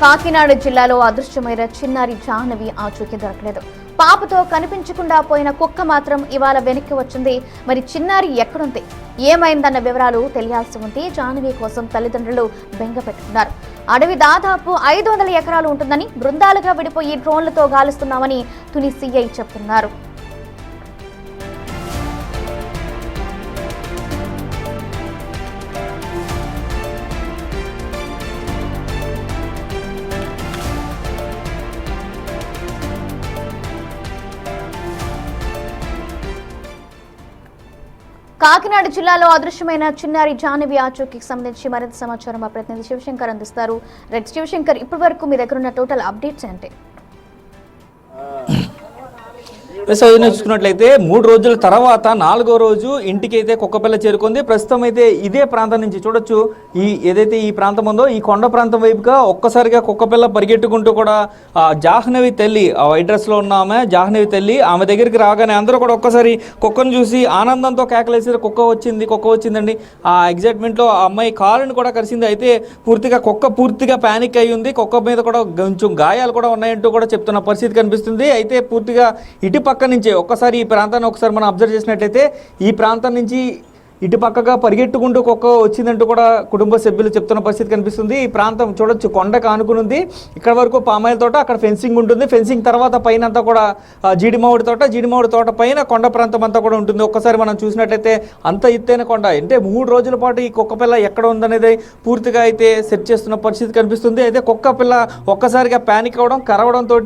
కాకినాడ జిల్లాలో అదృశ్యమైన చిన్నారి జాహ్నవి ఆచూకీ దొరకలేదు. పాపతో కనిపించకుండా పోయిన కుక్క మాత్రం ఇవాళ వెనక్కి వచ్చింది. మరి చిన్నారి ఎక్కడుంది, ఏమైందన్న వివరాలు తెలియాల్సి ఉంది. జాహ్నవి కోసం తల్లిదండ్రులు బెంగ పెట్టుకున్నారు. అడవి దాదాపు 500 ఎకరాలు ఉంటుందని, బృందాలుగా విడిపోయి డ్రోన్లతో గాలుస్తున్నామని తుని సిఐ చెప్తున్నారు. కాకినాడ జిల్లాలో అదృశ్యమైన చిన్నారి జాహ్నవి ఆచూకీకి సంబంధించి మరింత సమాచారం మా ప్రతినిధి శివశంకర్ అందిస్తారు. రెడ్ శివశంకర్, ఇప్పటి వరకు మీ దగ్గర ఉన్న టోటల్ అప్డేట్స్ ఏంటి? చూసుకున్నట్లయితే 3 రోజుల తర్వాత 4వ రోజు ఇంటికి అయితే కుక్కపిల్ల చేరుకుంది. ప్రస్తుతం అయితే ఇదే ప్రాంతం నుంచి చూడొచ్చు, ఏదైతే ఈ ప్రాంతం ఉందో ఈ కొండ ప్రాంతం వైపుగా ఒక్కసారిగా కుక్కపిల్ల పరిగెట్టుకుంటూ కూడా జాహ్నవి తల్లి, వైట్ డ్రెస్లో ఉన్న ఆమె జాహ్నవి తల్లి, ఆమె దగ్గరికి రాగానే అందరూ కూడా ఒక్కసారి కుక్కను చూసి ఆనందంతో కేకలేసారు. కుక్క వచ్చిందండి. ఆ ఎగ్జైట్మెంట్లో ఆ అమ్మాయి కాలుని కూడా కరిసింది. అయితే కుక్క పూర్తిగా ప్యానిక్ అయ్యి ఉంది. కుక్క మీద కూడా కొంచెం గాయాలు కూడా ఉన్నాయంటూ కూడా చెప్తున్న పరిస్థితి కనిపిస్తుంది. అయితే పూర్తిగా ఇటు పక్క నుంచే ఒక్కసారి ఈ ప్రాంతాన్ని ఒకసారి మనం అబ్జర్వ్ చేసినట్లయితే ఈ ప్రాంతం నుంచి ఇటు పక్కగా పరిగెట్టుకుంటూ కుక్క వచ్చిందంటూ కూడా కుటుంబ సభ్యులు చెప్తున్న పరిస్థితి కనిపిస్తుంది. ఈ ప్రాంతం చూడొచ్చు, కొండకు ఆనుకుని ఉంది. ఇక్కడ వరకు పామాయిల తోట, అక్కడ ఫెన్సింగ్ ఉంటుంది. ఫెన్సింగ్ తర్వాత పైన అంతా కూడా జీడిమామిడి తోట పైన కొండ ప్రాంతం అంతా కూడా ఉంటుంది. ఒక్కసారి మనం చూసినట్లయితే అంత ఎత్తైన కొండ, అంటే 3 రోజుల పాటు ఈ కుక్కపిల్ల ఎక్కడ ఉందనేది పూర్తిగా అయితే సెర్చ్ చేస్తున్న పరిస్థితి కనిపిస్తుంది. అయితే కుక్కపిల్ల ఒక్కసారిగా ప్యానిక్ అవ్వడం, కరవడంతో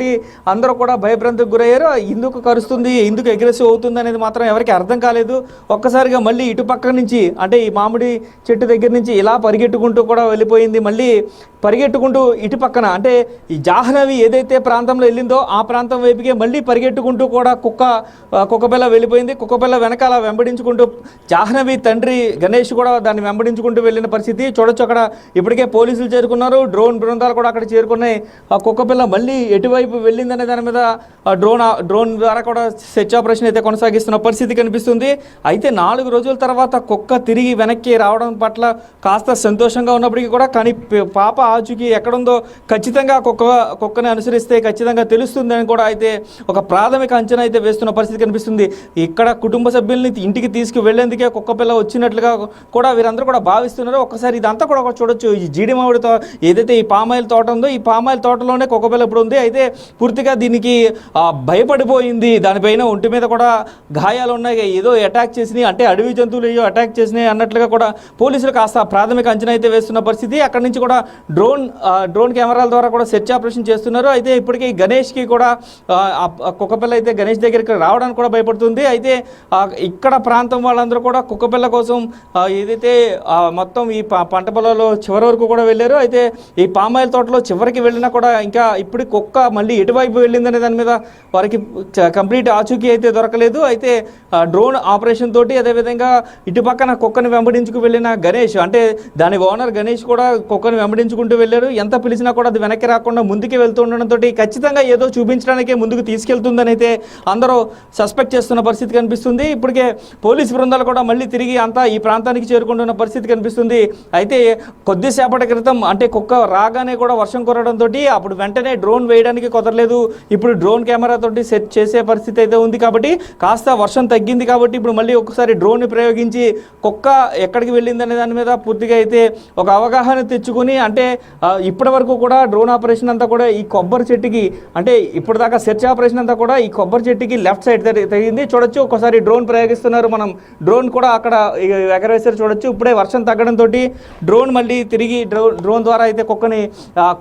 అందరూ కూడా భయభ్రాంతికి గురయ్యారు. ఎందుకు కరుస్తుంది, ఎందుకు అగ్రెసివ్ అవుతుంది అనేది మాత్రం ఎవరికి అర్థం కాలేదు. ఒక్కసారిగా మళ్ళీ ఇటు పక్క నుంచి, అంటే ఈ మామిడి చెట్టు దగ్గర నుంచి ఇలా పరిగెట్టుకుంటూ కూడా వెళ్ళిపోయింది. మళ్ళీ పరిగెట్టుకుంటూ ఇటు పక్కన, అంటే ఈ జాహ్నవి ఏదైతే ప్రాంతంలో వెళ్ళిందో ఆ ప్రాంతం వైపుకే మళ్ళీ పరిగెట్టుకుంటూ కూడా కుక్కపిల్ల వెళ్ళిపోయింది. కుక్కపిల్ల వెనకాల వెంబడించుకుంటూ జాహ్నవి తండ్రి గణేష్ కూడా దాన్ని వెంబడించుకుంటూ వెళ్ళిన పరిస్థితి చూడొచ్చు. అక్కడ ఇప్పటికే పోలీసులు చేరుకున్నారు, డ్రోన్ బృందాలు కూడా అక్కడ చేరుకున్నాయి. ఆ కుక్కపిల్ల మళ్ళీ ఎటువైపు వెళ్ళిందనే దాని మీద డ్రోన్ ద్వారా కూడా సెర్చ్ ఆపరేషన్ అయితే కొనసాగిస్తున్న పరిస్థితి కనిపిస్తుంది. అయితే 4 రోజుల తర్వాత కుక్క తిరిగి వెనక్కి రావడం పట్ల కాస్త సంతోషంగా ఉన్నప్పటికీ కూడా, కానీ పాప ఆచూకీ ఎక్కడుందో ఖచ్చితంగా కుక్కని అనుసరిస్తే ఖచ్చితంగా తెలుస్తుందని కూడా అయితే ఒక ప్రాథమిక అంచనా అయితే వేస్తున్న పరిస్థితి కనిపిస్తుంది. ఇక్కడ కుటుంబ సభ్యుల్ని ఇంటికి తీసుకువెళ్లేందుకే కుక్కపిల్ల వచ్చినట్లుగా కూడా వీరందరూ కూడా భావిస్తున్నారు. ఒక్కసారి ఇదంతా కూడా చూడొచ్చు. ఈ జీడిమామిడితో ఏదైతే ఈ పామాయిల్ తోట ఉందో ఈ పామాయిల్ తోటలోనే కుక్కపిల్ల ఇప్పుడు ఉంది. అయితే పూర్తిగా దీనికి భయపడిపోయింది. దానిపైన ఒంటి మీద కూడా గాయాలు ఉన్నాయి. ఏదో అటాక్ చేసినాయి, అంటే అడవి జంతువులు ఏదో అటాక్ చేసినాయి అన్నట్లుగా కూడా పోలీసులు కాస్త ప్రాథమిక అంచనా అయితే వేస్తున్న పరిస్థితి. అక్కడి నుంచి కూడా డ్రోన్ కెమెరాల ద్వారా కూడా సెర్చ్ ఆపరేషన్ చేస్తున్నారు. అయితే ఇప్పటికీ గణేష్కి కూడా కుక్కపిల్ల అయితే గణేష్ దగ్గరికి రావడానికి కూడా భయపడుతుంది. అయితే ఇక్కడ ప్రాంతం వాళ్ళందరూ కూడా కుక్కపిల్ల కోసం ఏదైతే మొత్తం ఈ పంట పొలాల్లో చివరి వరకు కూడా వెళ్ళారు. అయితే ఈ పామాయిల్ తోటలో చివరికి వెళ్ళినా కూడా ఇంకా ఇప్పుడు కుక్క మళ్ళీ ఎటువైపు వెళ్ళిందనే దాని మీద వారికి కంప్లీట్ ఆచూకీ అయితే దొరకలేదు. అయితే డ్రోన్ ఆపరేషన్ తోటి, అదేవిధంగా ఇటు పక్కన కుక్కని వెంబడించుకు వెళ్ళిన గణేష్, అంటే దాని ఓనర్ గణేష్ కూడా కుక్కని వెంబడించుకుంటూ వెళ్ళారు. ఎంత పిలిచినా కూడా అది వెనక్కి రాకుండా ముందుకే వెళ్తుండడంతో ఖచ్చితంగా ఏదో చూపించడానికే ముందుకు తీసుకెళ్తుందని అయితే అందరూ సస్పెక్ట్ చేస్తున్న పరిస్థితి కనిపిస్తుంది. ఇప్పటికే పోలీసు బృందాలు కూడా మళ్ళీ తిరిగి అంతా ఈ ప్రాంతానికి చేరుకుంటున్న పరిస్థితి కనిపిస్తుంది. అయితే కొద్దిసేపటి క్రితం, అంటే కుక్క రాగానే కూడా వర్షం కురవడంతో అప్పుడు వెంటనే డ్రోన్ వేయడానికి కుదరలేదు. ఇప్పుడు డ్రోన్ కెమెరా తోటి సెట్ చేసే పరిస్థితి అయితే ఉంది. కాబట్టి కాస్త వర్షం తగ్గింది కాబట్టి ఇప్పుడు మళ్ళీ ఒకసారి డ్రోన్ ప్రయోగించి కుక్క ఎక్కడికి వెళ్ళిందనే దాని మీద పూర్తిగా అయితే ఒక అవగాహన తెచ్చుకొని, అంటే ఇప్పటి వరకు కూడా డ్రోన్ ఆపరేషన్ అంతా కూడా ఈ కొబ్బరి చెట్టుకి, అంటే ఇప్పటిదాకా సెర్చ్ ఆపరేషన్ అంతా కూడా ఈ కొబ్బరి చెట్టుకి లెఫ్ట్ సైడ్ తగ్గింది. చూడొచ్చు, ఒకసారి డ్రోన్ ప్రయోగిస్తున్నారు. మనం డ్రోన్ కూడా అక్కడ ఎగరవేశారు చూడొచ్చు. ఇప్పుడే వర్షం తగ్గడంతో డ్రోన్ మళ్ళీ తిరిగి డ్రోన్ ద్వారా అయితే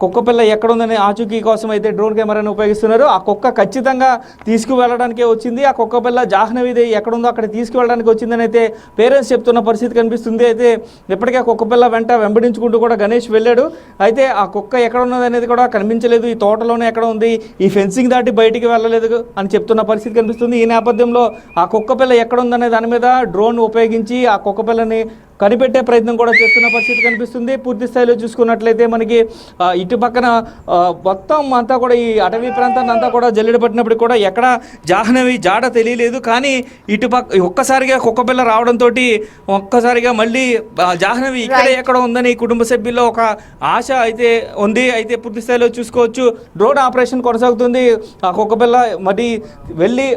కుక్కపిల్ల ఎక్కడ ఉందనే ఆచూకీ కోసం అయితే డ్రోన్ కెమెరాను ఉపయోగిస్తున్నారు. ఆ కుక్క ఖచ్చితంగా తీసుకువెళ్ళడానికే వచ్చింది. ఆ కుక్కపిల్ల జాహ్నవిది ఎక్కడుందో అక్కడ తీసుకువెళ్ళడానికి వచ్చిందని అయితే పేరెంట్స్ చెప్తున్న పరిస్థితి కనిపిస్తుంది. అయితే ఇప్పటికే కుక్కపిల్ల వెంబడించుకుంటూ కూడా గణేష్ వెళ్ళాడు. అయితే ఆ కుక్క ఎక్కడ ఉన్నది అనేది కూడా కనిపించలేదు. ఈ తోటలోనే ఎక్కడ ఉంది, ఈ ఫెన్సింగ్ దాటి బయటికి వెళ్ళలేదు అని చెప్తున్న పరిస్థితి కనిపిస్తుంది. ఈ నేపథ్యంలో ఆ కుక్కపిల్ల ఎక్కడ ఉందనే దాని మీద డ్రోన్ ఉపయోగించి ఆ కుక్కపిల్లని కనిపెట్టే ప్రయత్నం కూడా చేస్తున్న పరిస్థితి కనిపిస్తుంది. పూర్తి స్థాయిలో చూసుకున్నట్లయితే మనకి ఇటు పక్కన మొత్తం అంతా కూడా ఈ అటవీ ప్రాంతాన్ని అంతా కూడా జల్లెడ పట్టినప్పుడు కూడా ఎక్కడ జాహ్నవి జాడ తెలియలేదు. కానీ ఇటు పక్క ఒక్కసారిగా కుక్కపిల్ల రావడంతో ఒక్కసారిగా మళ్ళీ జాహ్నవి ఇక్కడే ఎక్కడ ఉందని కుటుంబ సభ్యుల్లో ఒక ఆశ అయితే ఉంది. అయితే పూర్తి స్థాయిలో చూసుకోవచ్చు, డ్రోన్ ఆపరేషన్ కొనసాగుతుంది. ఆ కుక్కపిల్ల మరి వెళ్ళి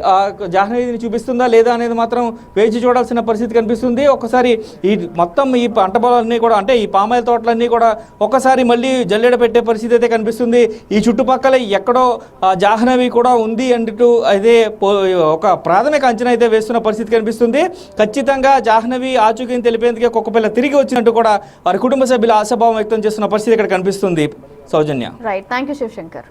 జాహ్నవిని చూపిస్తుందా లేదా అనేది మాత్రం వేచి చూడాల్సిన పరిస్థితి కనిపిస్తుంది. ఒకసారి ఈ మొత్తం ఈ పంట పొలాలన్నీ కూడా అంటే ఈ పామాయిల్ తోటలన్నీ కూడా ఒక్కసారి మళ్ళీ జల్లెడ పెట్టే పరిస్థితి అయితే కనిపిస్తుంది. ఈ చుట్టుపక్కల ఎక్కడో జాహ్నవి కూడా ఉంది అంటూ అయితే ఒక ప్రాథమిక అంచనా అయితే వేస్తున్న పరిస్థితి కనిపిస్తుంది. ఖచ్చితంగా జాహ్నవి ఆచూకీని తెలిపేందుకే కుక్కపిల్ల తిరిగి వచ్చినట్టు కూడా వారి కుటుంబ సభ్యులు ఆశాభావం వ్యక్తం చేస్తున్న పరిస్థితి ఇక్కడ కనిపిస్తుంది. Soujanya. Right, thank you Shivshankar.